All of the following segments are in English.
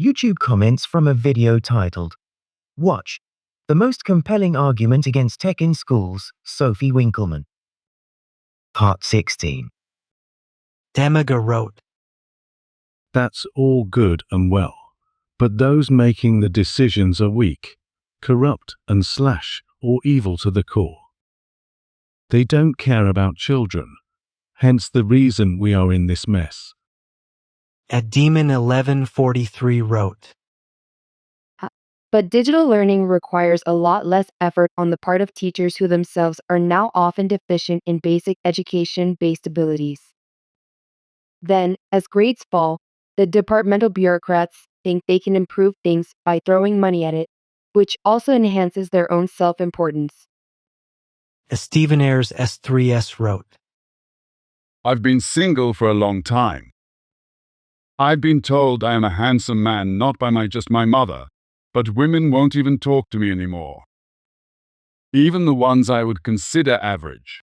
YouTube comments from a video titled, Watch, the most compelling argument against tech in schools, Sophie Winkleman. Part 16. Demaga wrote, That's all good and well, but those making the decisions are weak, corrupt and or evil to the core. They don't care about children, hence the reason we are in this mess. At Demon 1143 wrote, But digital learning requires a lot less effort on the part of teachers who themselves are now often deficient in basic education-based abilities. Then, as grades fall, the departmental bureaucrats think they can improve things by throwing money at it, which also enhances their own self-importance. As Stephen Ayres S3S wrote, I've been single for a long time. I've been told I am a handsome man not by just my mother, but women won't even talk to me anymore. Even the ones I would consider average.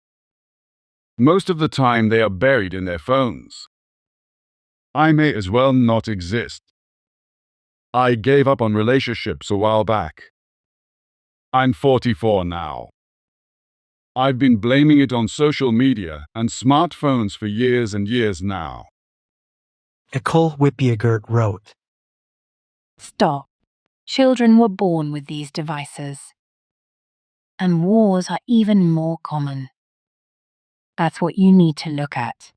Most of the time they are buried in their phones. I may as well not exist. I gave up on relationships a while back. I'm 44 now. I've been blaming it on social media and smartphones for years and years now. Ecole Whippiagert wrote, Stop. Children were born with these devices. And wars are even more common. That's what you need to look at.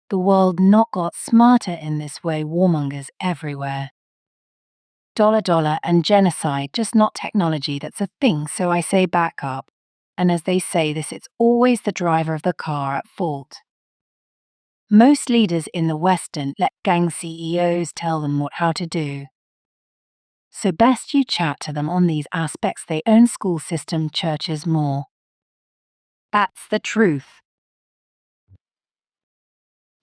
The world not got smarter in this way, warmongers everywhere. Dollar and genocide, just not technology, that's a thing, so I say back up. And as they say this, it's always the driver of the car at fault. Most leaders in the Western let gang CEOs tell them how to do. So best you chat to them on these aspects. They own school system, churches more. That's the truth.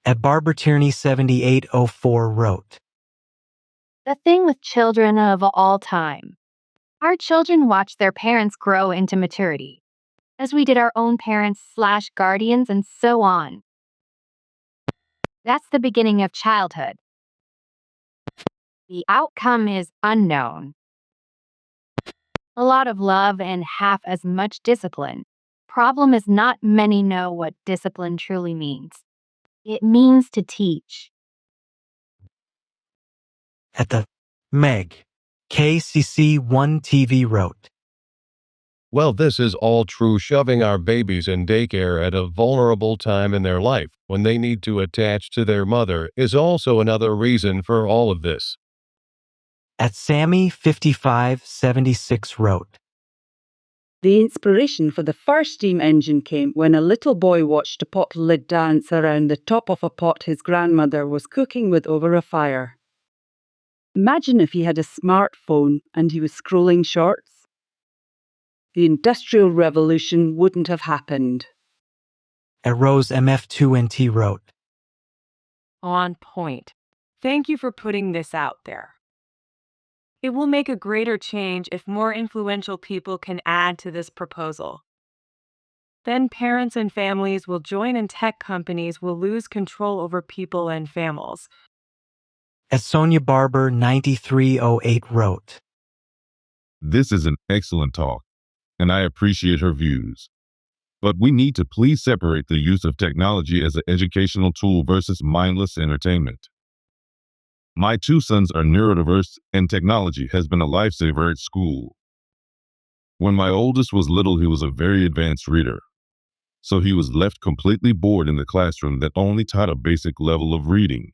At Barbara Tierney 7804 wrote, The thing with children of all time. Our children watch their parents grow into maturity, as we did our own parents/guardians and so on. That's the beginning of childhood. The outcome is unknown. A lot of love and half as much discipline. Problem is not many know what discipline truly means. It means to teach. At the Meg, KCC1TV wrote, Well, this is all true. Shoving our babies in daycare at a vulnerable time in their life when they need to attach to their mother is also another reason for all of this. At Sammy5576 wrote, The inspiration for the first steam engine came when a little boy watched a pot lid dance around the top of a pot his grandmother was cooking with over a fire. Imagine if he had a smartphone and he was scrolling shorts. The Industrial Revolution wouldn't have happened. At Rose MF2NT wrote, On point. Thank you for putting this out there. It will make a greater change if more influential people can add to this proposal. Then parents and families will join and tech companies will lose control over people and families. At Sonia Barber 9308 wrote, This is an excellent talk, and I appreciate her views. But we need to please separate the use of technology as an educational tool versus mindless entertainment. My two sons are neurodiverse, and technology has been a lifesaver at school. When my oldest was little, he was a very advanced reader. So he was left completely bored in the classroom that only taught a basic level of reading.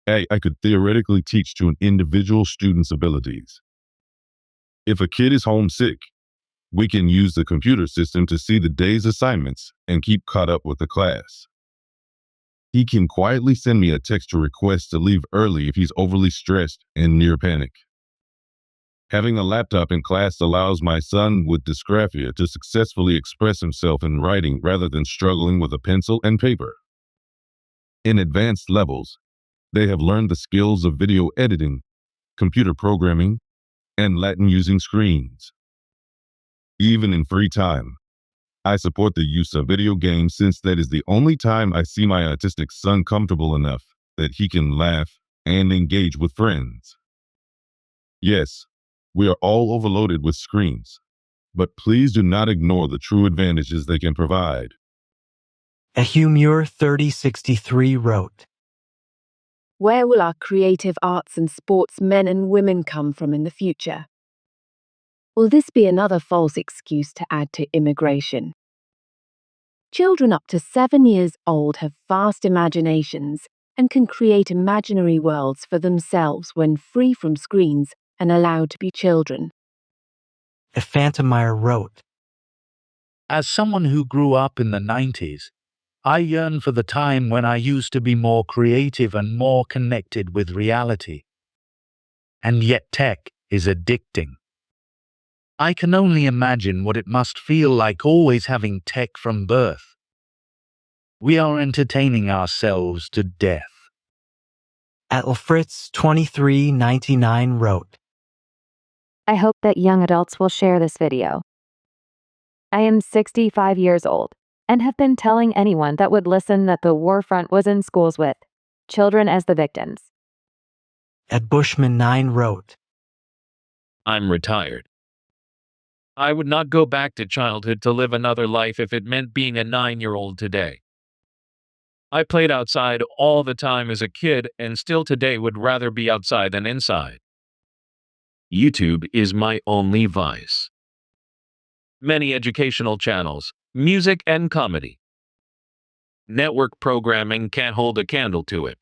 I could theoretically teach to an individual student's abilities. If a kid is homesick, we can use the computer system to see the day's assignments and keep caught up with the class. He can quietly send me a text to request to leave early if he's overly stressed and near panic. Having a laptop in class allows my son with dysgraphia to successfully express himself in writing rather than struggling with a pencil and paper. In advanced levels, they have learned the skills of video editing, computer programming, and Latin using screens. Even in free time, I support the use of video games since that is the only time I see my autistic son comfortable enough that he can laugh and engage with friends. Yes, we are all overloaded with screens, but please do not ignore the true advantages they can provide. Ahumure 3063 wrote, Where will our creative arts and sports men and women come from in the future? Will this be another false excuse to add to immigration? Children up to 7 years old have vast imaginations and can create imaginary worlds for themselves when free from screens and allowed to be children. Ephantomire wrote, As someone who grew up in the 90s, I yearn for the time when I used to be more creative and more connected with reality. And yet tech is addicting. I can only imagine what it must feel like always having tech from birth. We are entertaining ourselves to death. Atlfritz 2399 wrote, I hope that young adults will share this video. I am 65 years old and have been telling anyone that would listen that the war front was in schools with children as the victims. Bushman 9 wrote, I'm retired. I would not go back to childhood to live another life if it meant being a 9-year-old today. I played outside all the time as a kid and still today would rather be outside than inside. YouTube is my only vice. Many educational channels, music and comedy. Network programming can't hold a candle to it.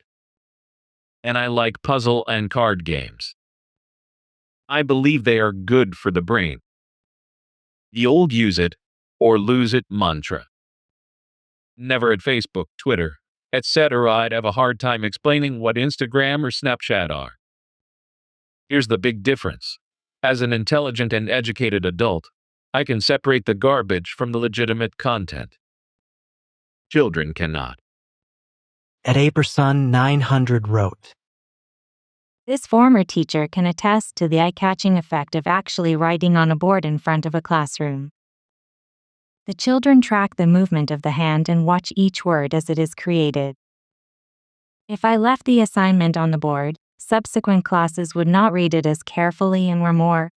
And I like puzzle and card games. I believe they are good for the brain. The old use it or lose it mantra. Never at Facebook, Twitter, etc. I'd have a hard time explaining what Instagram or Snapchat are. Here's the big difference. As an intelligent and educated adult, I can separate the garbage from the legitimate content. Children cannot. Aperson 900 wrote, This former teacher can attest to the eye-catching effect of actually writing on a board in front of a classroom. The children track the movement of the hand and watch each word as it is created. If I left the assignment on the board, subsequent classes would not read it as carefully and were more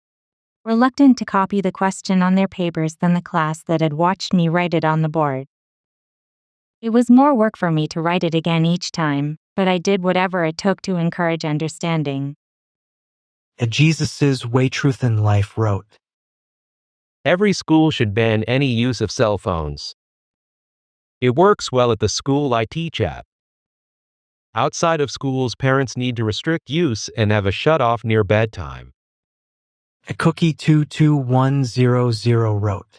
reluctant to copy the question on their papers than the class that had watched me write it on the board. It was more work for me to write it again each time, but I did whatever it took to encourage understanding. Jesus's Way Truth in Life wrote, Every school should ban any use of cell phones. It works well at the school I teach at. Outside of schools, parents need to restrict use and have a shut-off near bedtime. Cookie 22100 wrote,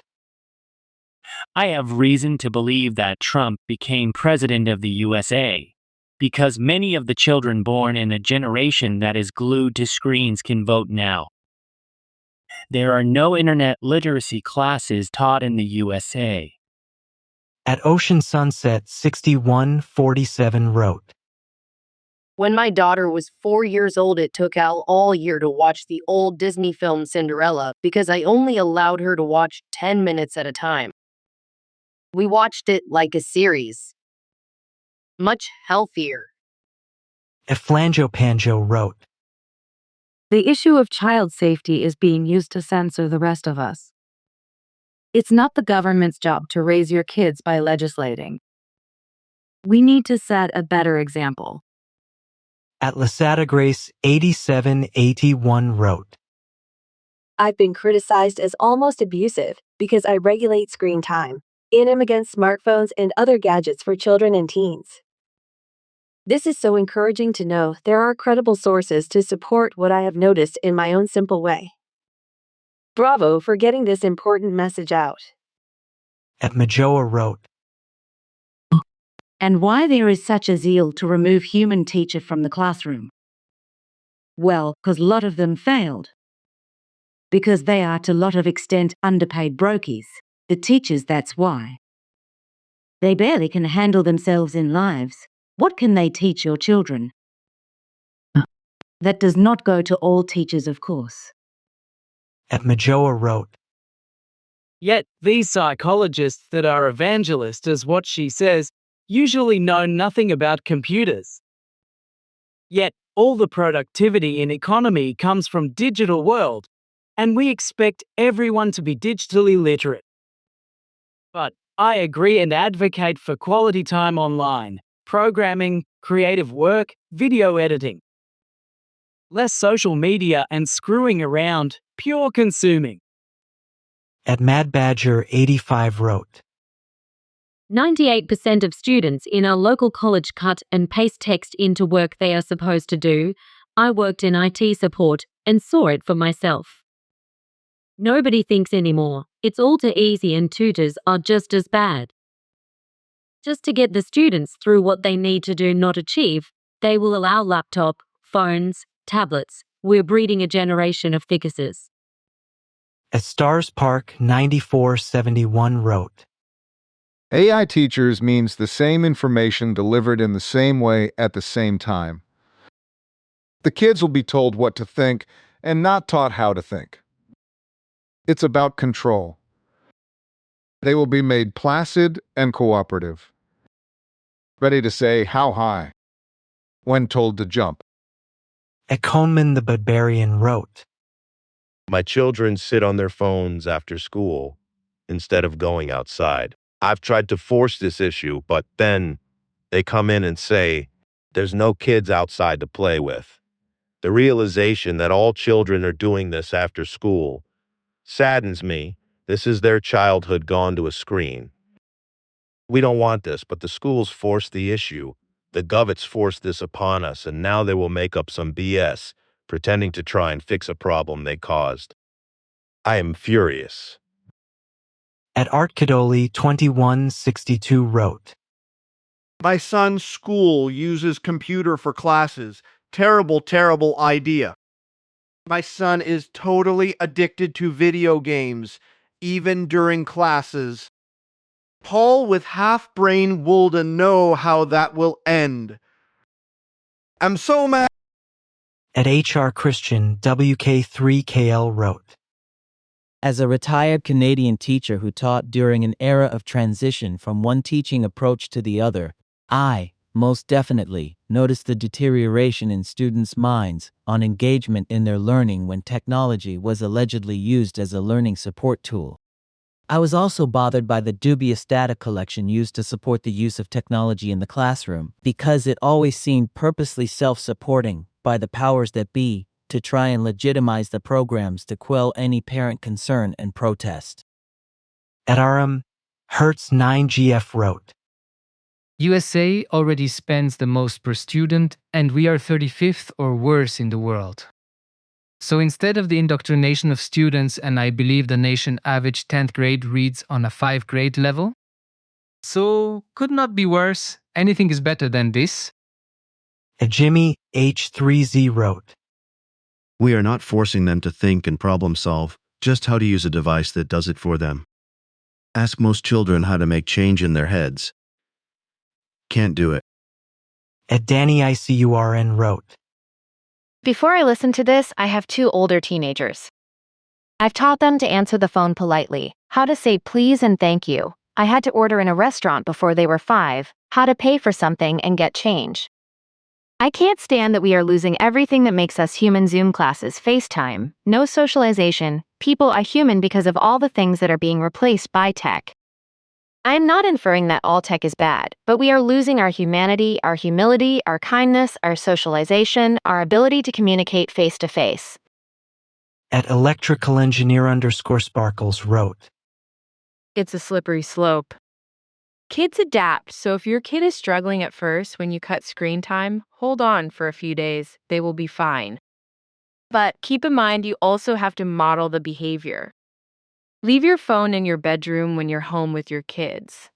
I have reason to believe that Trump became president of the USA because many of the children born in a generation that is glued to screens can vote now. There are no internet literacy classes taught in the USA. At Ocean Sunset 6147 wrote, When my daughter was 4 years old, it took Al all year to watch the old Disney film Cinderella because I only allowed her to watch 10 minutes at a time. We watched it like a series. Much healthier. Flanjopanjo wrote, The issue of child safety is being used to censor the rest of us. It's not the government's job to raise your kids by legislating. We need to set a better example. At Lasada Grace 8781 wrote, I've been criticized as almost abusive because I regulate screen time and am against smartphones and other gadgets for children and teens. This is so encouraging to know there are credible sources to support what I have noticed in my own simple way. Bravo for getting this important message out. At Majoa wrote, And why there is such a zeal to remove human teacher from the classroom? Well, 'cause a lot of them failed. Because they are to a lot of extent underpaid brokies. The teachers, that's why. They barely can handle themselves in lives. What can they teach your children? That does not go to all teachers, of course. At Majoa wrote, Yet these psychologists that are evangelists, as what she says, usually know nothing about computers. Yet All the productivity and economy comes from digital world, and we expect everyone to be digitally literate. But I agree and advocate for quality time online, programming, creative work, video editing. Less social media and screwing around, pure consuming. At Mad Badger 85 wrote, 98% of students in our local college cut and paste text into work they are supposed to do. I worked in IT support and saw it for myself. Nobody thinks anymore. It's all too easy and tutors are just as bad. Just to get the students through what they need to do, not achieve, they will allow laptop, phones, tablets. We're breeding a generation of thickasses. At Stars Park 9471 wrote, AI teachers means the same information delivered in the same way at the same time. The kids will be told what to think and not taught how to think. It's about control. They will be made placid and cooperative, ready to say how high when told to jump. At Coleman the Barbarian wrote, My children sit on their phones after school instead of going outside. I've tried to force this issue, but then they come in and say, there's no kids outside to play with. The realization that all children are doing this after school saddens me. This is their childhood gone to a screen. We don't want this, but the schools force the issue. The govets force this upon us, and now they will make up some BS, pretending to try and fix a problem they caused. I am furious. At Art Cadoli 2162 wrote, My son's school uses computer for classes. Terrible, terrible idea. My son is totally addicted to video games, even during classes. Paul with half-brain woulda know how that will end. I'm so mad. At HR Christian WK3KL wrote, As a retired Canadian teacher who taught during an era of transition from one teaching approach to the other, I, most definitely, noticed the deterioration in students' minds on engagement in their learning when technology was allegedly used as a learning support tool. I was also bothered by the dubious data collection used to support the use of technology in the classroom, because it always seemed purposely self-supporting by the powers that be to try and legitimize the programs to quell any parent concern and protest. At Hertz 9GF wrote, USA already spends the most per student, and we are 35th or worse in the world. So instead of the indoctrination of students, and I believe the nation average 10th grade reads on a 5th grade level, so could not be worse. Anything is better than this. At Jimmy H3Z wrote, We are not forcing them to think and problem solve, just how to use a device that does it for them. Ask most children how to make change in their heads. Can't do it. At Danny ICURN wrote, Before I listen to this, I have two older teenagers. I've taught them to answer the phone politely, how to say please and thank you. I had to order in a restaurant before they were 5, how to pay for something and get change. I can't stand that we are losing everything that makes us human. Zoom classes, FaceTime, no socialization. People are human because of all the things that are being replaced by tech. I am not inferring that all tech is bad, but we are losing our humanity, our humility, our kindness, our socialization, our ability to communicate face to face. At electrical engineer _sparkles wrote, It's a slippery slope. Kids adapt, so if your kid is struggling at first when you cut screen time, hold on for a few days. They will be fine. But keep in mind you also have to model the behavior. Leave your phone in your bedroom when you're home with your kids.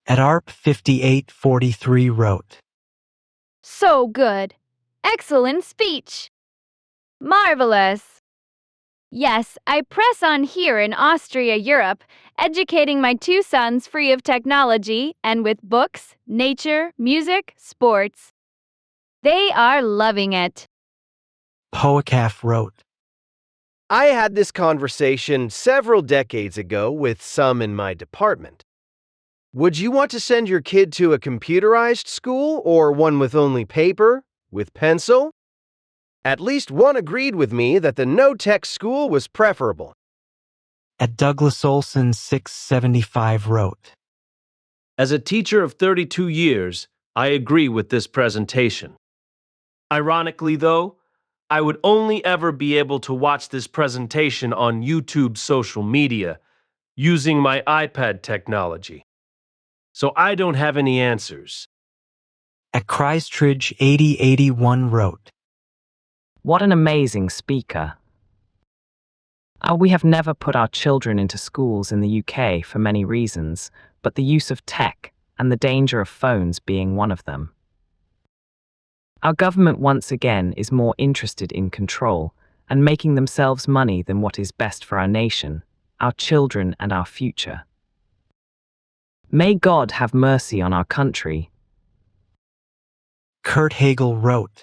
At ARP 5843 wrote, So good. Excellent speech. Marvelous. Yes, I press on here in Austria, Europe, educating my two sons free of technology and with books, nature, music, sports. They are loving it. Poacaf wrote, I had this conversation several decades ago with some in my department. Would you want to send your kid to a computerized school or one with only paper? with pencil? At least one agreed with me that the no-tech school was preferable. At Douglas Olson 675 wrote, As a teacher of 32 years, I agree with this presentation. Ironically, though, I would only ever be able to watch this presentation on YouTube social media using my iPad technology. So I don't have any answers. At Christridge 8081 wrote, What an amazing speaker. We have never put our children into schools in the UK for many reasons, but the use of tech and the danger of phones being one of them. Our government once again is more interested in control and making themselves money than what is best for our nation, our children and our future. May God have mercy on our country. Kurt Hagel wrote,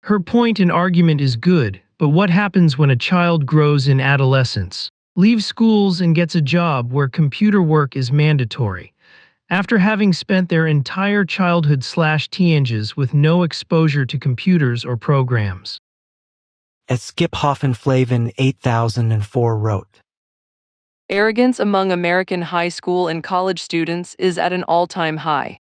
Her point and argument is good, but what happens when a child grows in adolescence, leaves schools and gets a job where computer work is mandatory, after having spent their entire childhood/teenagers with no exposure to computers or programs? At Skip Hoffenflaven 8004 wrote, Arrogance among American high school and college students is at an all-time high.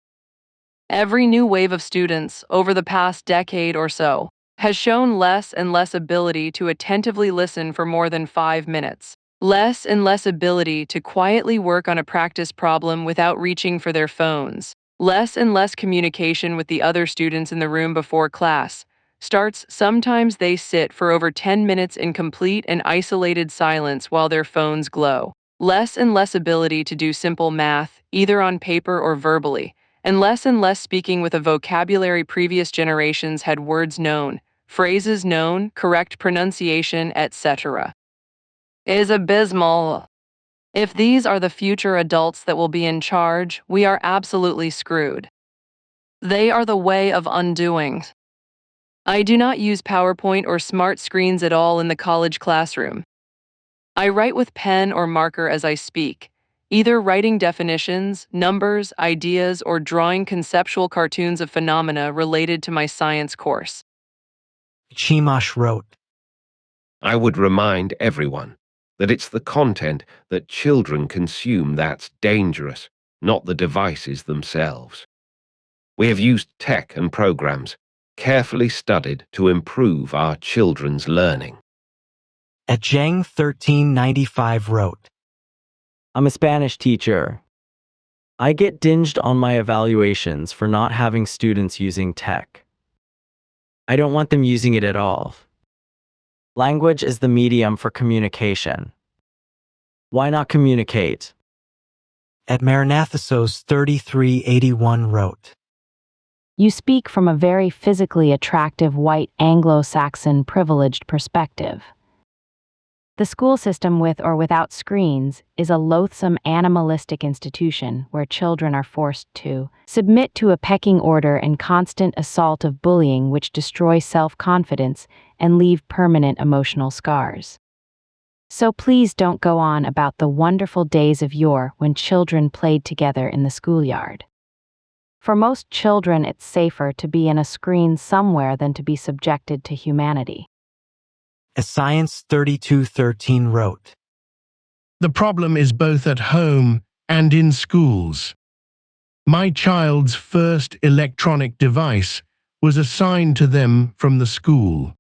Every new wave of students over the past decade or so has shown less and less ability to attentively listen for more than 5 minutes, less and less ability to quietly work on a practice problem without reaching for their phones, less and less communication with the other students in the room before class. Sometimes they sit for over 10 minutes in complete and isolated silence while their phones glow. Less and less ability to do simple math, either on paper or verbally, and less speaking with a vocabulary previous generations had words known, phrases known, correct pronunciation, etc. It is abysmal. If these are the future adults that will be in charge, we are absolutely screwed. They are the way of undoing. I do not use PowerPoint or smart screens at all in the college classroom. I write with pen or marker as I speak, either writing definitions, numbers, ideas, or drawing conceptual cartoons of phenomena related to my science course. Chimash wrote, I would remind everyone that it's the content that children consume that's dangerous, not the devices themselves. We have used tech and programs carefully studied to improve our children's learning. At Zhang 1395 wrote, I'm a Spanish teacher. I get dinged on my evaluations for not having students using tech. I don't want them using it at all. Language is the medium for communication. Why not communicate? At Maranathasos 3381 wrote, You speak from a very physically attractive white Anglo-Saxon privileged perspective. The school system with or without screens is a loathsome animalistic institution where children are forced to submit to a pecking order and constant assault of bullying which destroy self-confidence and leave permanent emotional scars. So please don't go on about the wonderful days of yore when children played together in the schoolyard. For most children, it's safer to be in a screen somewhere than to be subjected to humanity. As Science 3213 wrote, The problem is both at home and in schools. My child's first electronic device was assigned to them from the school.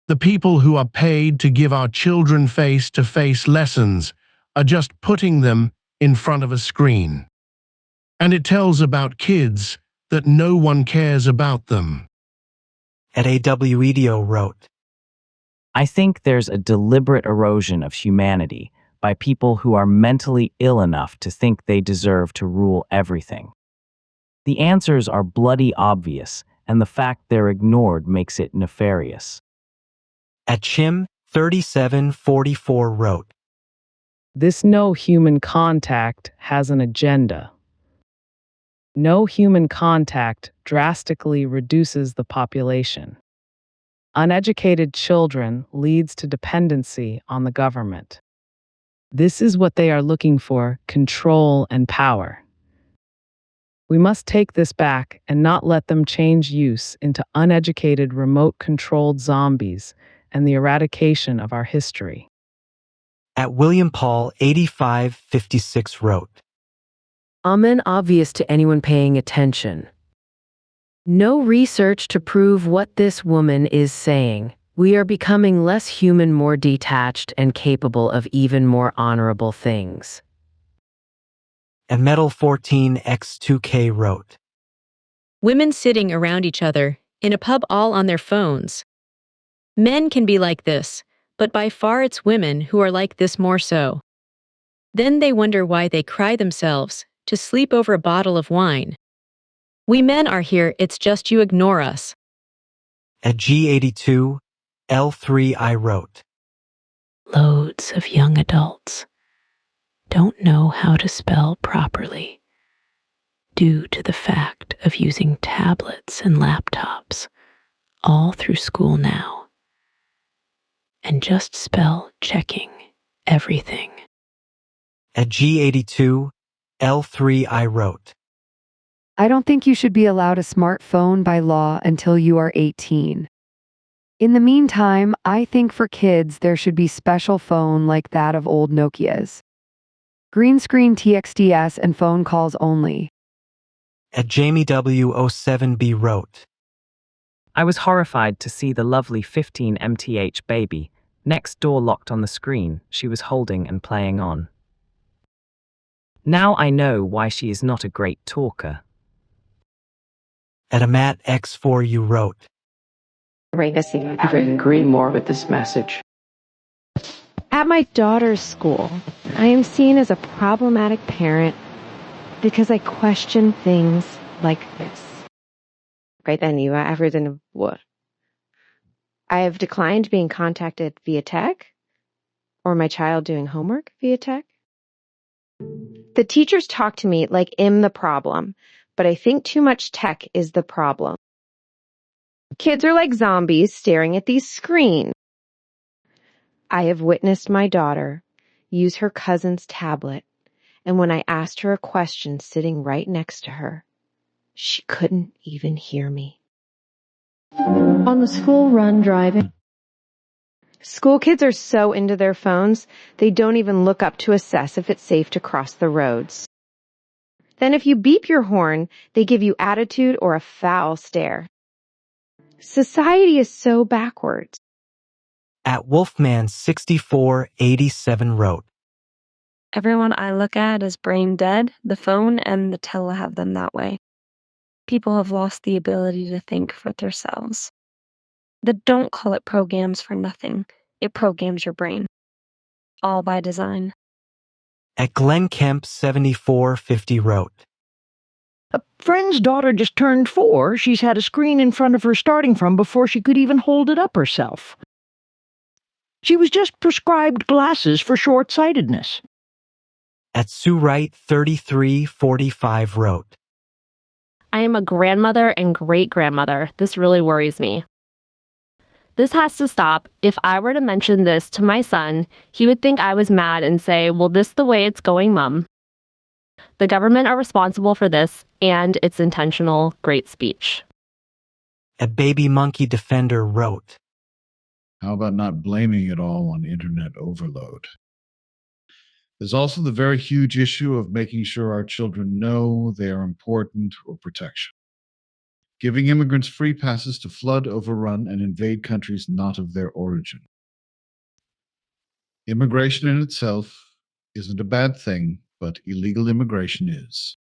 The people who are paid to give our children face-to-face lessons are just putting them in front of a screen. And it tells about kids that no one cares about them. At AWEDO wrote, I think there's a deliberate erosion of humanity by people who are mentally ill enough to think they deserve to rule everything. The answers are bloody obvious, and the fact they're ignored makes it nefarious. At Chim 3744 wrote, This no human contact has an agenda. No human contact drastically reduces the population. Uneducated children leads to dependency on the government. This is what they are looking for: control and power. We must take this back and not let them change use into uneducated, remote controlled zombies and the eradication of our history. At William Paul 8556 wrote, Obvious to anyone paying attention. No research to prove what this woman is saying. We are becoming less human, more detached, and capable of even more honorable things. And Metal 14x2k wrote, Women sitting around each other, in a pub all on their phones. Men can be like this, but by far it's women who are like this more so. Then they wonder why they cry themselves to sleep over a bottle of wine. We men are here, it's just you ignore us. At G82, L3I wrote, Loads of young adults don't know how to spell properly due to the fact of using tablets and laptops all through school now. And just spell checking everything. At G82, L3I wrote, I don't think you should be allowed a smartphone by law until you are 18. In the meantime, I think for kids there should be special phone like that of old Nokia's. Green screen TXDS and phone calls only. At Jamie W07B wrote, I was horrified to see the lovely 15 MTH baby next door locked on the screen she was holding and playing on. Now I know why she is not a great talker. At Amat X4U wrote, I couldn't agree more with this message. At my daughter's school, I am seen as a problematic parent because I question things like this. Right then, you are everything what? I have declined being contacted via tech, or my child doing homework via tech. The teachers talk to me like I'm the problem, but I think too much tech is the problem. Kids are like zombies staring at these screens. I have witnessed my daughter use her cousin's tablet, and when I asked her a question sitting right next to her, she couldn't even hear me. On the school run driving. School kids are so into their phones, they don't even look up to assess if it's safe to cross the roads. Then if you beep your horn, they give you attitude or a foul stare. Society is so backwards. At Wolfman6487 wrote, Everyone I look at is brain dead. The phone and the tele have them that way. People have lost the ability to think for themselves. Don't call it programs for nothing. It programs your brain. All by design. At GlenKemp7450 wrote, A friend's daughter just turned 4. She's had a screen in front of her starting from before she could even hold it up herself. She was just prescribed glasses for short-sightedness. At SueWright3345 wrote, I am a grandmother and great-grandmother. This really worries me. This has to stop. If I were to mention this to my son, he would think I was mad and say, well, this the way it's going, Mum. The government are responsible for this and its intentional great speech. At Baby Monkey Defender wrote, How about not blaming it all on internet overload? There's also the very huge issue of making sure our children know they are important or protection. Giving immigrants free passes to flood, overrun, and invade countries not of their origin. Immigration in itself isn't a bad thing, but illegal immigration is.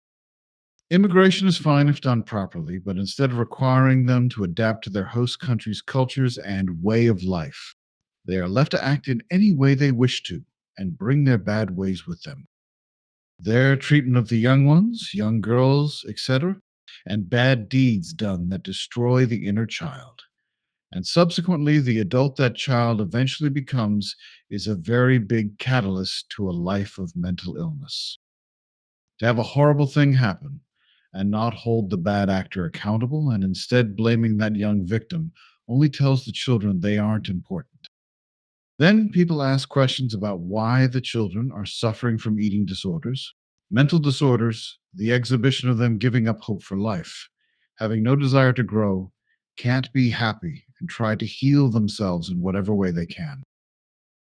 Immigration is fine if done properly, but instead of requiring them to adapt to their host country's cultures and way of life, they are left to act in any way they wish to and bring their bad ways with them. Their treatment of the young ones, young girls, etc., and bad deeds done that destroy the inner child. And subsequently, the adult that child eventually becomes is a very big catalyst to a life of mental illness. To have a horrible thing happen and not hold the bad actor accountable and instead blaming that young victim only tells the children they aren't important. Then people ask questions about why the children are suffering from eating disorders, mental disorders, The exhibition of them giving up hope for life, having no desire to grow, can't be happy, and try to heal themselves in whatever way they can.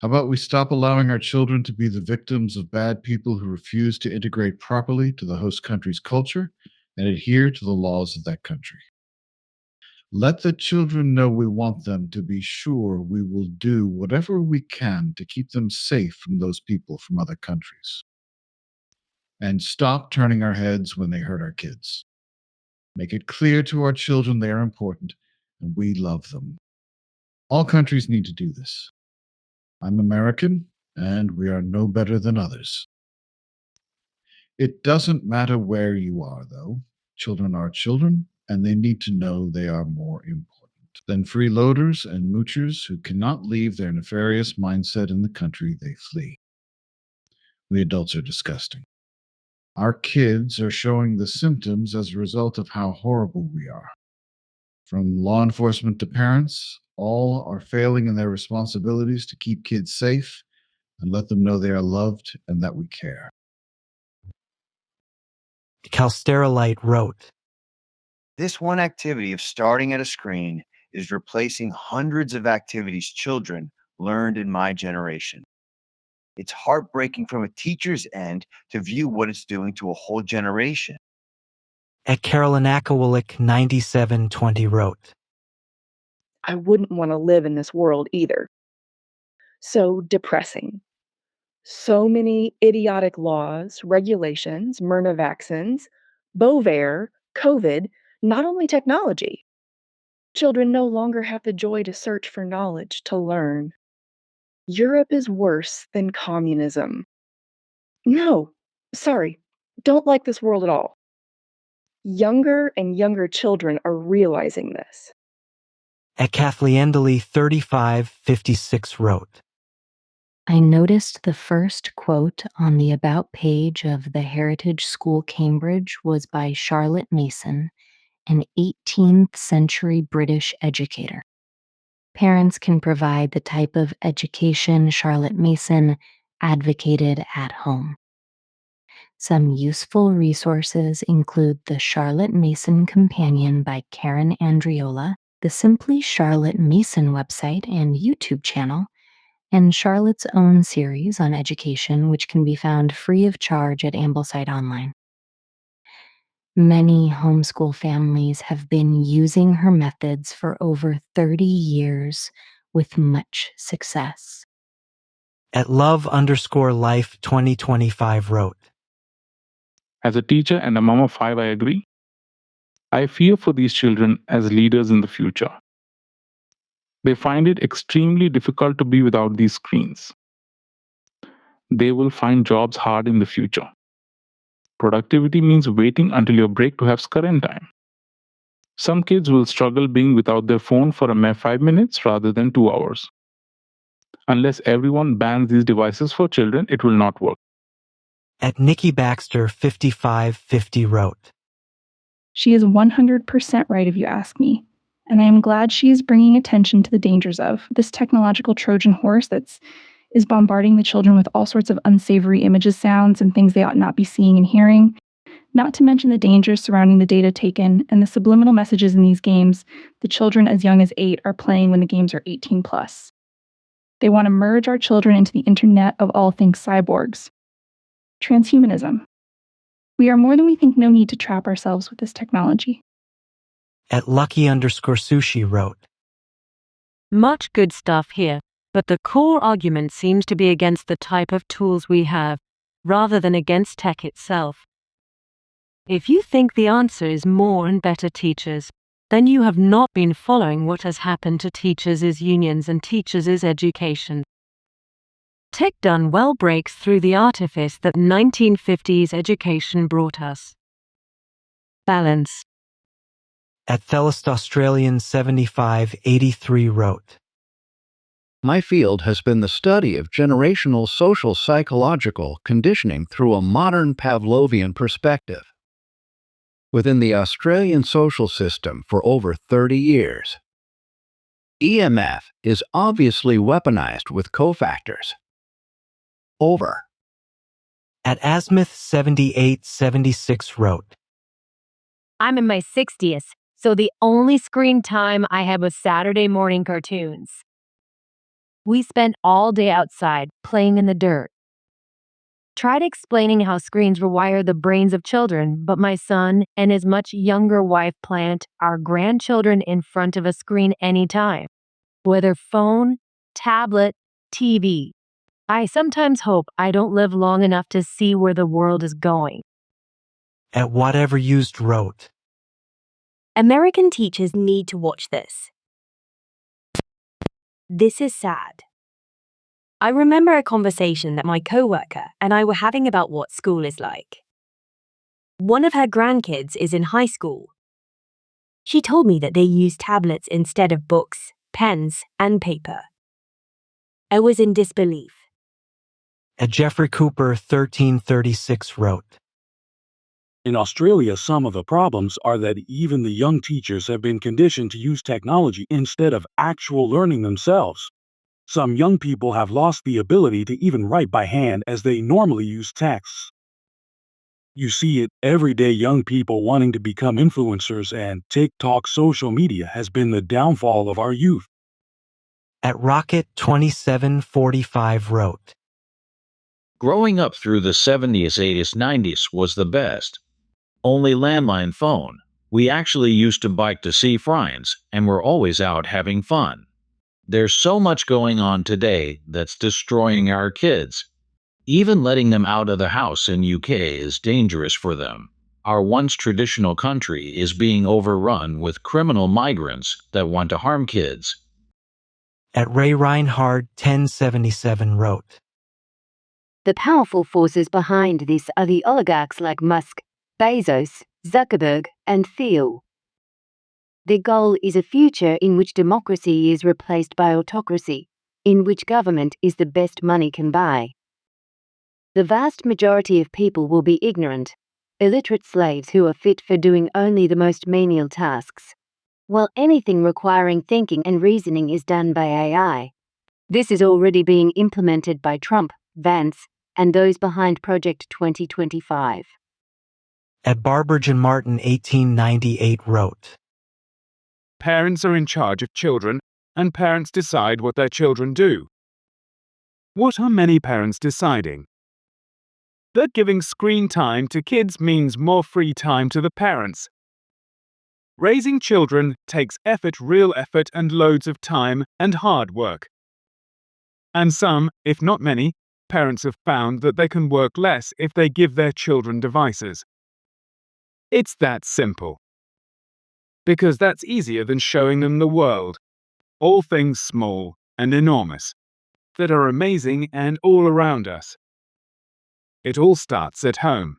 How about we stop allowing our children to be the victims of bad people who refuse to integrate properly to the host country's culture and adhere to the laws of that country? Let the children know we want them to be sure we will do whatever we can to keep them safe from those people from other countries. And stop turning our heads when they hurt our kids. Make it clear to our children they are important and we love them. All countries need to do this. I'm American, and we are no better than others. It doesn't matter where you are, though. Children are children, and they need to know they are more important than freeloaders and moochers who cannot leave their nefarious mindset in the country they flee. We adults are disgusting. Our kids are showing the symptoms as a result of how horrible we are. From law enforcement to parents, all are failing in their responsibilities to keep kids safe and let them know they are loved and that we care. Calsterolite wrote, This one activity of starting at a screen is replacing hundreds of activities children learned in my generation. It's heartbreaking from a teacher's end to view what it's doing to a whole generation. At Carolinakowalik 9720 wrote, I wouldn't want to live in this world either. So depressing. So many idiotic laws, regulations, Myrna vaccines, Bovaer, COVID, not only technology. Children no longer have the joy to search for knowledge, to learn. Europe is worse than communism. No, sorry, don't like this world at all. Younger and younger children are realizing this. At Kathleendely 3556 wrote, I noticed the first quote on the About page of the Heritage School Cambridge was by Charlotte Mason, an 18th century British educator. Parents can provide the type of education Charlotte Mason advocated at home. Some useful resources include the Charlotte Mason Companion by Karen Andriola, the Simply Charlotte Mason website and YouTube channel, and Charlotte's own series on education, which can be found free of charge at Ambleside Online. Many homeschool families have been using her methods for over 30 years with much success. At love_life 2025 wrote, As a teacher and a mom of 5, I agree. I fear for these children as leaders in the future. They find it extremely difficult to be without these screens. They will find jobs hard in the future. Productivity means waiting until your break to have screen time. Some kids will struggle being without their phone for a mere 5 minutes rather than 2 hours. Unless everyone bans these devices for children, it will not work. At Nikki Baxter 5550 wrote, She is 100% right if you ask me, and I am glad she is bringing attention to the dangers of this technological Trojan horse is bombarding the children with all sorts of unsavory images, sounds, and things they ought not be seeing and hearing, not to mention the dangers surrounding the data taken and the subliminal messages in these games the children as young as 8 are playing when the games are 18 plus. They want to merge our children into the internet of all things cyborgs. Transhumanism. We are more than we think, no need to trap ourselves with this technology. At Lucky_Sushi wrote, Much good stuff here, but the core argument seems to be against the type of tools we have, rather than against tech itself. If you think the answer is more and better teachers, then you have not been following what has happened to teachers' unions and teachers' education. Tech done well breaks through the artifice that 1950s education brought us. Balance. At Thelist Australian 7583 wrote, My field has been the study of generational social psychological conditioning through a modern Pavlovian perspective. Within the Australian social system for over 30 years, EMF is obviously weaponized with cofactors. Over. At Asmuth7876 wrote, I'm in my 60th, so the only screen time I had was Saturday morning cartoons. We spent all day outside playing in the dirt. Tried explaining how screens rewire the brains of children, but my son and his much younger wife plant our grandchildren in front of a screen anytime, whether phone, tablet, TV. I sometimes hope I don't live long enough to see where the world is going. At Whatever Used wrote, American teachers need to watch this. This is sad. I remember a conversation that my coworker and I were having about what school is like. One of her grandkids is in high school. She told me that they use tablets instead of books, pens, and paper. I was in disbelief. At Jeffrey Cooper 1336 wrote, In Australia, some of the problems are that even the young teachers have been conditioned to use technology instead of actual learning themselves. Some young people have lost the ability to even write by hand as they normally use texts. You see it every day. Young people wanting to become influencers, and TikTok social media has been the downfall of our youth. At Rocket 2745 wrote, Growing up through the 70s, 80s, 90s was the best. Only landline phone. We actually used to bike to see friends, and we're always out having fun. There's so much going on today that's destroying our kids. Even letting them out of the house in UK is dangerous for them. Our once traditional country is being overrun with criminal migrants that want to harm kids. At Ray Reinhard 1077 wrote, The powerful forces behind this are the oligarchs like Musk, Bezos, Zuckerberg, and Thiel. Their goal is a future in which democracy is replaced by autocracy, in which government is the best money can buy. The vast majority of people will be ignorant, illiterate slaves who are fit for doing only the most menial tasks, while anything requiring thinking and reasoning is done by AI. This is already being implemented by Trump, Vance, and those behind Project 2025. At Barbridge and Martin 1898 wrote, Parents are in charge of children, and parents decide what their children do. What are many parents deciding? That giving screen time to kids means more free time to the parents. Raising children takes effort, real effort, and loads of time and hard work. And some, if not many, parents have found that they can work less if they give their children devices. It's that simple. Because that's easier than showing them the world. All things small and enormous, that are amazing and all around us. It all starts at home.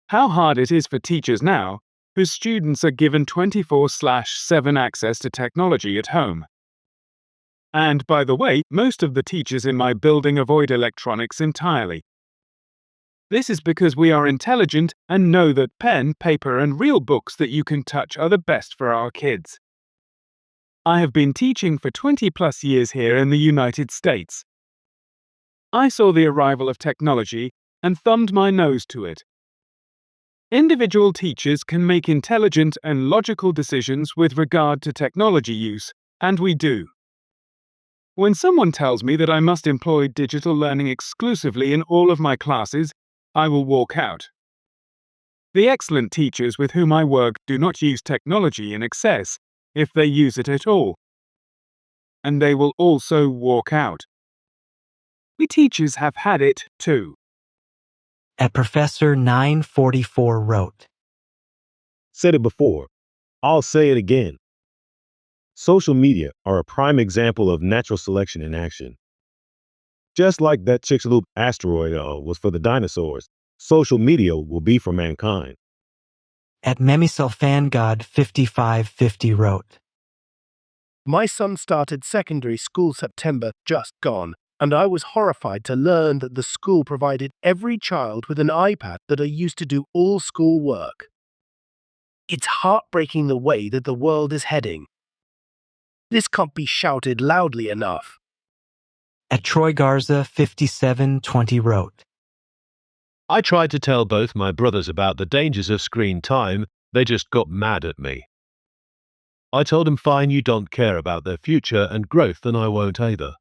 How hard it is for teachers now, whose students are given 24/7 access to technology at home. And by the way, most of the teachers in my building avoid electronics entirely. This is because we are intelligent and know that pen, paper, and real books that you can touch are the best for our kids. I have been teaching for 20+ years here in the United States. I saw the arrival of technology and thumbed my nose to it. Individual teachers can make intelligent and logical decisions with regard to technology use, and we do. When someone tells me that I must employ digital learning exclusively in all of my classes, I will walk out. The excellent teachers with whom I work do not use technology in excess, if they use it at all. And they will also walk out. We teachers have had it, too. At Professor 944 wrote, Said it before, I'll say it again. Social media are a prime example of natural selection in action. Just like that Chicxulub asteroid was for the dinosaurs, social media will be for mankind. At Memiselfangod 5550 wrote, My son started secondary school September just gone, and I was horrified to learn that the school provided every child with an iPad that are used to do all school work. It's heartbreaking the way that the world is heading. This can't be shouted loudly enough. At Troy Garza 5720 wrote, I tried to tell both my brothers about the dangers of screen time. They just got mad at me. I told them, fine, you don't care about their future and growth, then I won't either.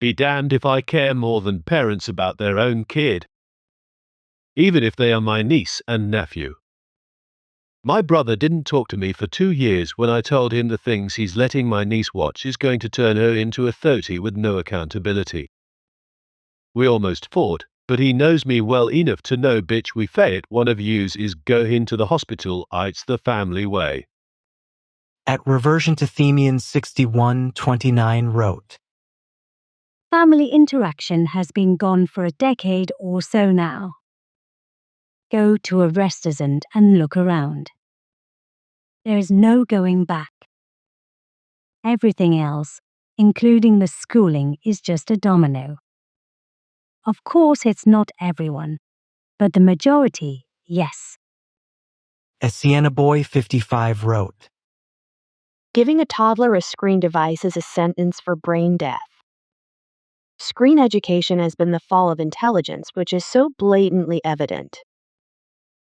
Be damned if I care more than parents about their own kid, even if they are my niece and nephew. My brother didn't talk to me for 2 years when I told him the things he's letting my niece watch is going to turn her into a 30 with no accountability. We almost fought, but he knows me well enough to know, bitch, we fight, one of yous is go into the hospital, it's the family way. At Reversion to Themians 6129 wrote, Family interaction has been gone for a decade or so now. Go to a restaurant and look around. There is no going back. Everything else, including the schooling, is just a domino. Of course, it's not everyone, but the majority, yes. As Sienna Boy 55 wrote, Giving a toddler a screen device is a sentence for brain death. Screen education has been the fall of intelligence, which is so blatantly evident.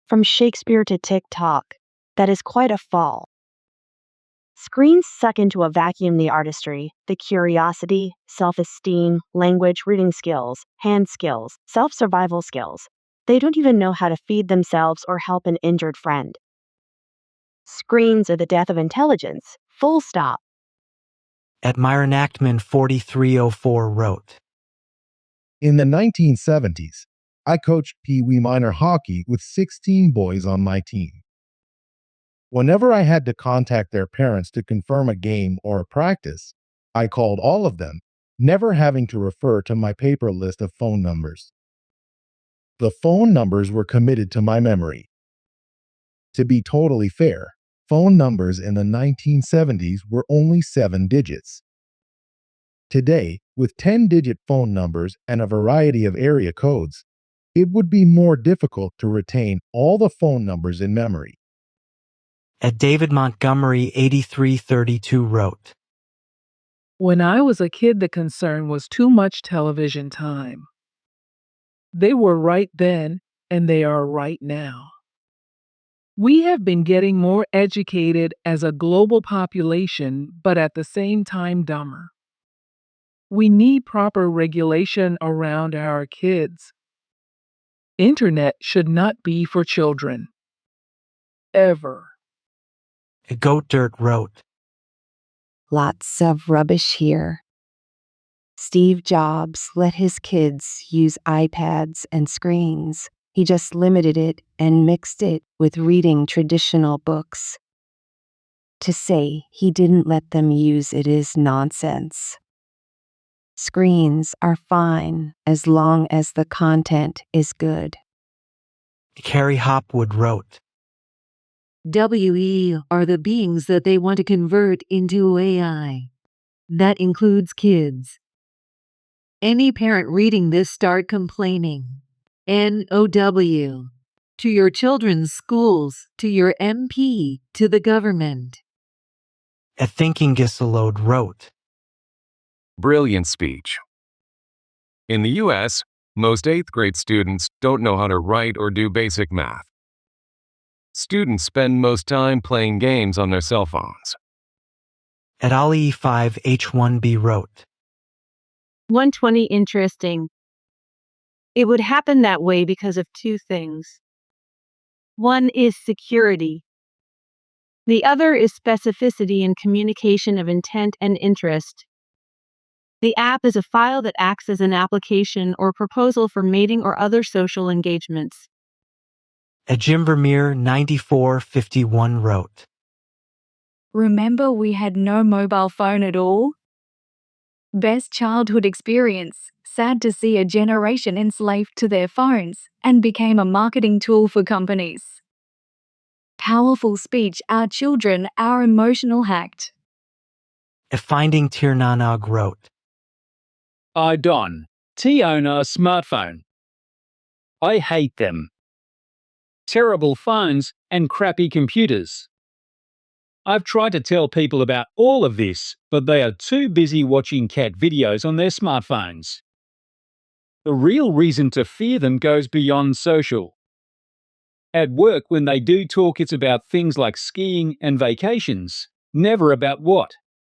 From Shakespeare to TikTok, that is quite a fall. Screens suck into a vacuum the artistry, the curiosity, self-esteem, language, reading skills, hand skills, self-survival skills. They don't even know how to feed themselves or help an injured friend. Screens are the death of intelligence, full stop. At Myron Ackman 4304 wrote, In the 1970s, I coached Pee Wee minor hockey with 16 boys on my team. Whenever I had to contact their parents to confirm a game or a practice, I called all of them, never having to refer to my paper list of phone numbers. The phone numbers were committed to my memory. To be totally fair, phone numbers in the 1970s were only 7 digits. Today, with 10-digit phone numbers and a variety of area codes, it would be more difficult to retain all the phone numbers in memory. At David Montgomery 8332 wrote, When I was a kid, the concern was too much television time. They were right then, and they are right now. We have been getting more educated as a global population, but at the same time dumber. We need proper regulation around our kids. Internet should not be for children. Ever. Goat Dirt wrote, Lots of rubbish here. Steve Jobs let his kids use iPads and screens. He just limited it and mixed it with reading traditional books. To say he didn't let them use it is nonsense. Screens are fine as long as the content is good. Carrie Hopwood wrote, WE are the beings that they want to convert into AI. That includes kids. Any parent reading this start complaining. NOW. To your children's schools, to your MP, to the government. At Thinking Gisalode wrote, Brilliant speech. In the U.S., most 8th grade students don't know how to write or do basic math. Students spend most time playing games on their cell phones. At Ali 5H1B wrote, 120 interesting. It would happen that way because of 2 things. One is security. The other is specificity and communication of intent and interest. The app is a file that acts as an application or proposal for mating or other social engagements. At Jim Vermeer 9451 wrote, Remember we had no mobile phone at all? Best childhood experience. Sad to see a generation enslaved to their phones and became a marketing tool for companies. Powerful speech, our children, our emotional hacked. At Finding Tirnanog wrote, I don't own a smartphone. I hate them. Terrible phones and crappy computers. I've tried to tell people about all of this, but they are too busy watching cat videos on their smartphones. The real reason to fear them goes beyond social. At work, when they do talk, it's about things like skiing and vacations, never about what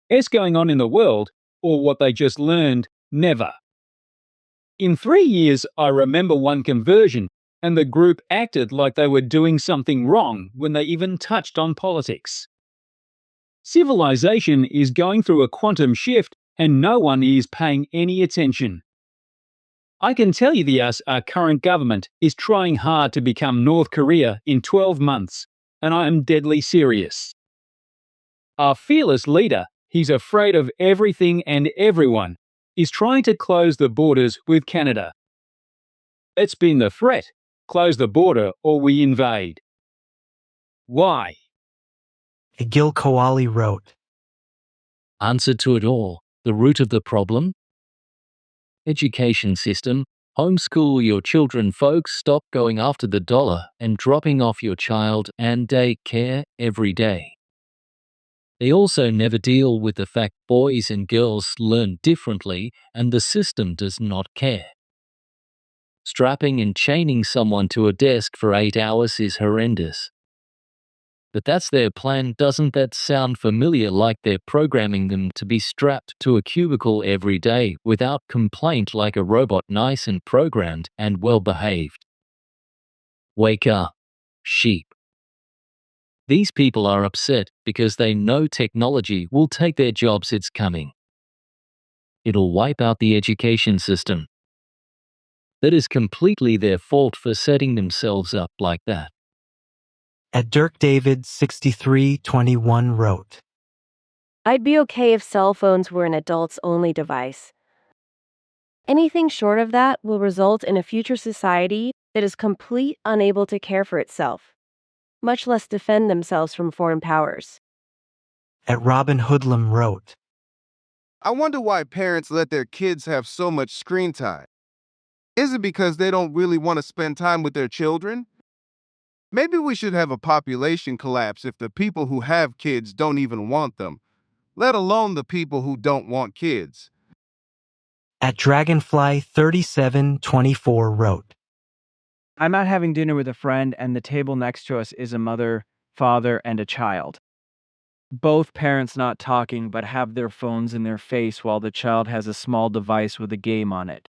is going on in the world or what they just learned, never. In 3 years, I remember one conversion, and the group acted like they were doing something wrong when they even touched on politics. Civilization is going through a quantum shift, and no one is paying any attention. I can tell you our current government is trying hard to become North Korea in 12 months, and I am deadly serious. Our fearless leader, he's afraid of everything and everyone, is trying to close the borders with Canada. It's been the threat: close the border or we invade. Why? Gil Koali wrote, Answer to it all. The root of the problem? Education system. Homeschool your children, folks. Stop going after the dollar and dropping off your child and daycare every day. They also never deal with the fact boys and girls learn differently and the system does not care. Strapping and chaining someone to a desk for 8 hours is horrendous. But that's their plan. Doesn't that sound familiar, like they're programming them to be strapped to a cubicle every day without complaint, like a robot, nice and programmed and well behaved? Wake up, sheep. These people are upset because they know technology will take their jobs. It's coming. It'll wipe out the education system. That is completely their fault for setting themselves up like that. At Dirk David 6321 wrote, I'd be okay if cell phones were an adults-only device. Anything short of that will result in a future society that is completely unable to care for itself, much less defend themselves from foreign powers. At Robin Hoodlum wrote, I wonder why parents let their kids have so much screen time. Is it because they don't really want to spend time with their children? Maybe we should have a population collapse if the people who have kids don't even want them, let alone the people who don't want kids. At Dragonfly 3724 wrote, I'm out having dinner with a friend, and the table next to us is a mother, father, and a child. Both parents not talking but have their phones in their face while the child has a small device with a game on it.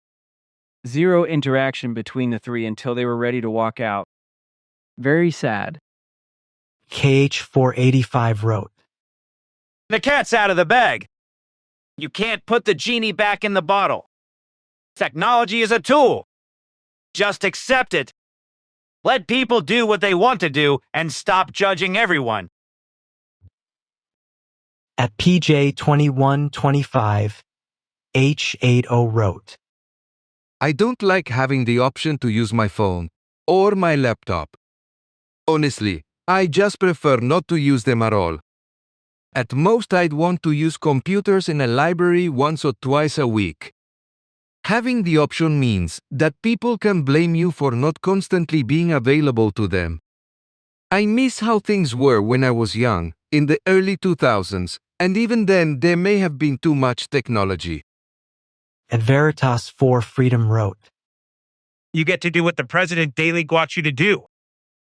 Zero interaction between the three until they were ready to walk out. Very sad. KH485 wrote, The cat's out of the bag. You can't put the genie back in the bottle. Technology is a tool. Just accept it. Let people do what they want to do and stop judging everyone. At PJ2125, H80 wrote, I don't like having the option to use my phone or my laptop. Honestly, I just prefer not to use them at all. At most, I'd want to use computers in a library once or twice a week. Having the option means that people can blame you for not constantly being available to them. I miss how things were when I was young, in the early 2000s, and even then there may have been too much technology. At Veritas 4 Freedom wrote, You get to do what the president daily wants you to do.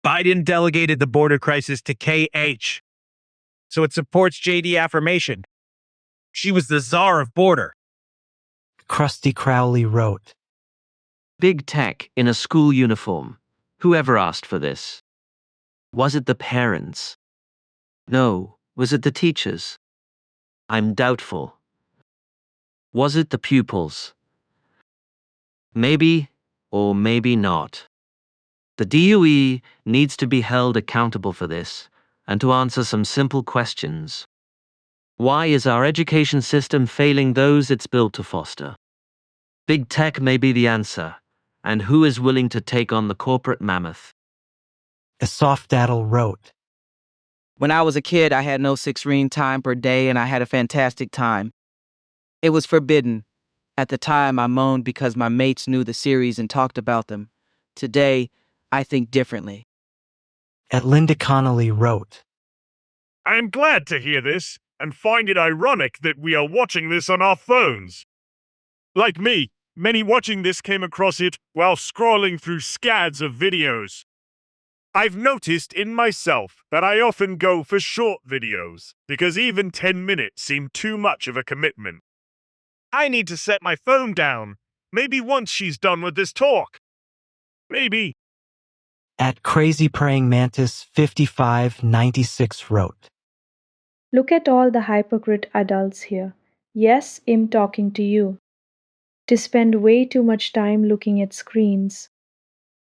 Biden delegated the border crisis to KH, so it supports JD affirmation. She was the czar of border. Krusty Crowley wrote, Big tech in a school uniform. Whoever asked for this? Was it the parents? No. Was it the teachers? I'm doubtful. Was it the pupils? Maybe or maybe not. The DOE needs to be held accountable for this and to answer some simple questions. Why is our education system failing those it's built to foster? Big tech may be the answer, and who is willing to take on the corporate mammoth? Asaf Daddle wrote, When I was a kid, I had no screen time per day, and I had a fantastic time. It was forbidden. At the time, I moaned because my mates knew the series and talked about them. Today, I think differently. At Linda Connolly wrote, I am glad to hear this and find it ironic that we are watching this on our phones. Like me, Many watching this came across it while scrolling through scads of videos. I've noticed in myself that I often go for short videos because even 10 minutes seem too much of a commitment. I need to set my phone down, maybe once she's done with this talk. Maybe. At Crazy Praying Mantis 5596 wrote, Look at all the hypocrite adults here. Yes, I'm talking to you. To spend way too much time looking at screens.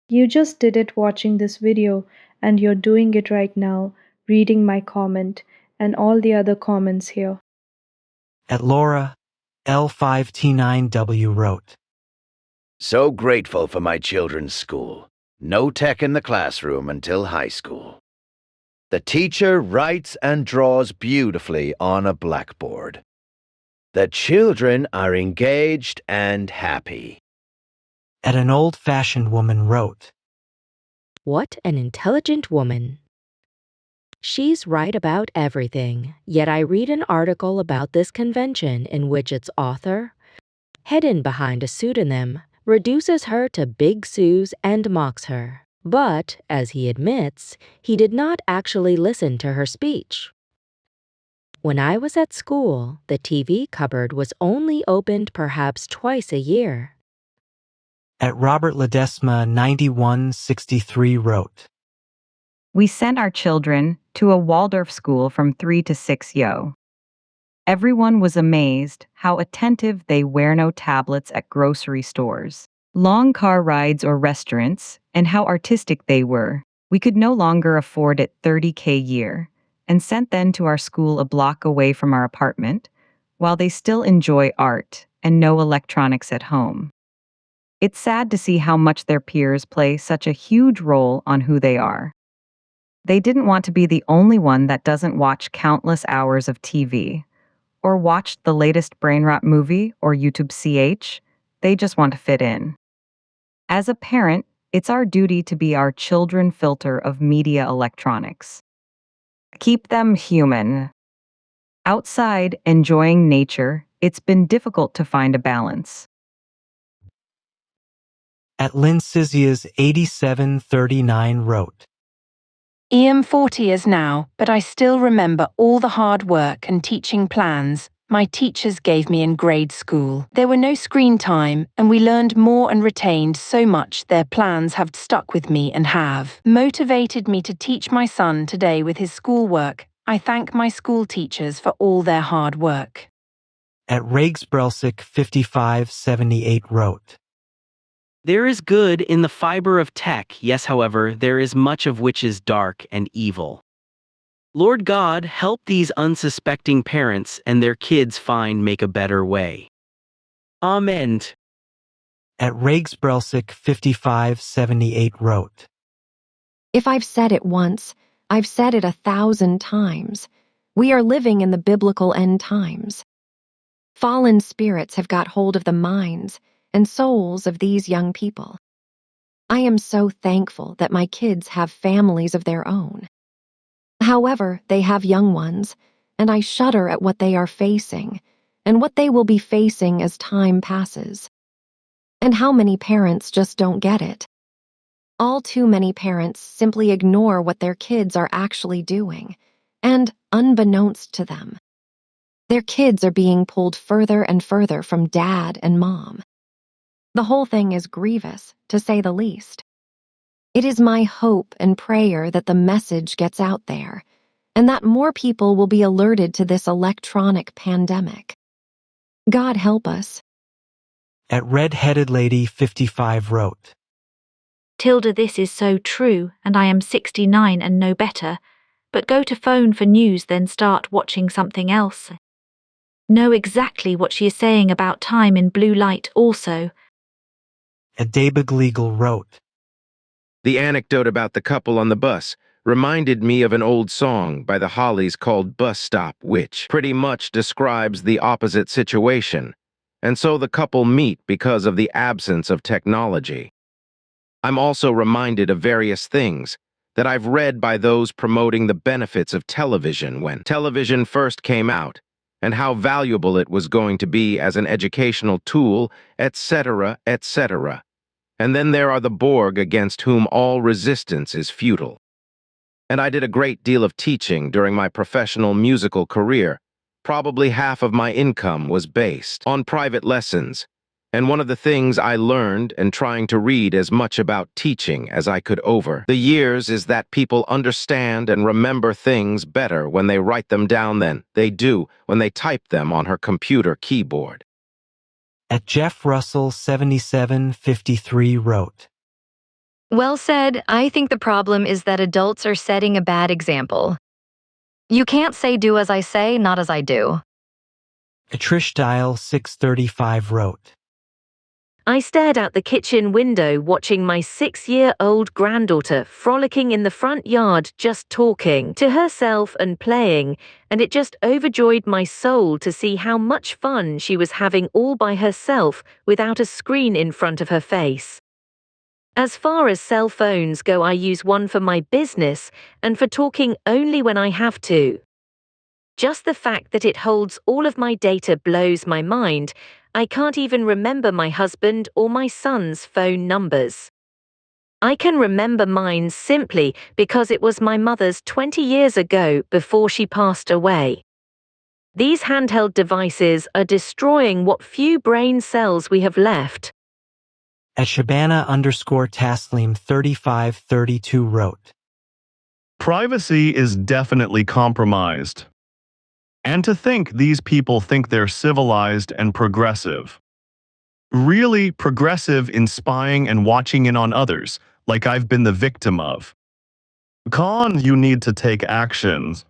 You just did it watching this video, and you're doing it right now, reading my comment and all the other comments here. At Laura L5T9W wrote, So grateful for my children's school. No tech in the classroom until high school. The teacher writes and draws beautifully on a blackboard. The children are engaged and happy. At an old-fashioned woman wrote, What an intelligent woman. She's right about everything, yet I read an article about this convention in which its author, hidden behind a pseudonym, reduces her to Big Sue's and mocks her. But, as he admits, he did not actually listen to her speech. When I was at school, the TV cupboard was only opened perhaps twice a year. At Robert Ledesma 9163 wrote, We sent our children to a Waldorf school from 3 to 6 yo. Everyone was amazed how attentive they wear no tablets at grocery stores, long car rides or restaurants, and how artistic they were. We could no longer afford it $30K a year, and sent them to our school a block away from our apartment, while they still enjoy art and no electronics at home. It's sad to see how much their peers play such a huge role on who they are. They didn't want to be the only one that doesn't watch countless hours of TV, or watch the latest brain rot movie or YouTube CH. They just want to fit in. As a parent, it's our duty to be our children's filter of media electronics. Keep them human. Outside, enjoying nature, it's been difficult to find a balance. At Lincizia's 8739 wrote, I'm 40 years now, but I still remember all the hard work and teaching plans my teachers gave me in grade school. There were no screen time, and we learned more and retained so much their plans have stuck with me and have motivated me to teach my son today with his schoolwork. I thank my school teachers for all their hard work. At Ragsbrelsic 5578 wrote, There is good in the fiber of tech, yes, however, there is much of which is dark and evil. Lord God, help these unsuspecting parents and their kids make a better way. Amen. At Ragsbrelsic 5578 wrote, If I've said it once, I've said it 1,000 times. We are living in the biblical end times. Fallen spirits have got hold of the minds and souls of these young people. I am so thankful that my kids have families of their own. However, they have young ones, and I shudder at what they are facing and what they will be facing as time passes. And how many parents just don't get it. All too many parents simply ignore what their kids are actually doing, and unbeknownst to them, their kids are being pulled further and further from dad and mom. The whole thing is grievous, to say the least. It is my hope and prayer that the message gets out there, and that more people will be alerted to this electronic pandemic. God help us. At Red-Headed Lady 55 wrote, Tilda, this is so true, and I am 69 and know better, but go to phone for news, then start watching something else. Know exactly what she is saying about time in blue light also. At Dabig Legal wrote, The anecdote about the couple on the bus reminded me of an old song by the Hollies called Bus Stop, which pretty much describes the opposite situation. And so the couple meet because of the absence of technology. I'm also reminded of various things that I've read by those promoting the benefits of television when television first came out, and how valuable it was going to be as an educational tool, etc., etc. And then there are the Borg against whom all resistance is futile. And I did a great deal of teaching during my professional musical career. Probably half of my income was based on private lessons. And one of the things I learned in trying to read as much about teaching as I could over the years is that people understand and remember things better when they write them down than they do when they type them on her computer keyboard. At Jeff Russell 7753 wrote, Well said. I think the problem is that adults are setting a bad example. You can't say do as I say, not as I do. At Trish Dial 635 wrote, I stared out the kitchen window watching my 6-year-old granddaughter frolicking in the front yard just talking to herself and playing, and it just overjoyed my soul to see how much fun she was having all by herself without a screen in front of her face. As far as cell phones go, I use one for my business and for talking only when I have to. Just the fact that it holds all of my data blows my mind. I can't even remember my husband or my son's phone numbers. I can remember mine simply because it was my mother's 20 years ago before she passed away. These handheld devices are destroying what few brain cells we have left. At Shabana_Taslim 3532 wrote, Privacy is definitely compromised. And to think these people think they're civilized and progressive. Really progressive in spying and watching in on others, like I've been the victim of. Con, you need to take actions.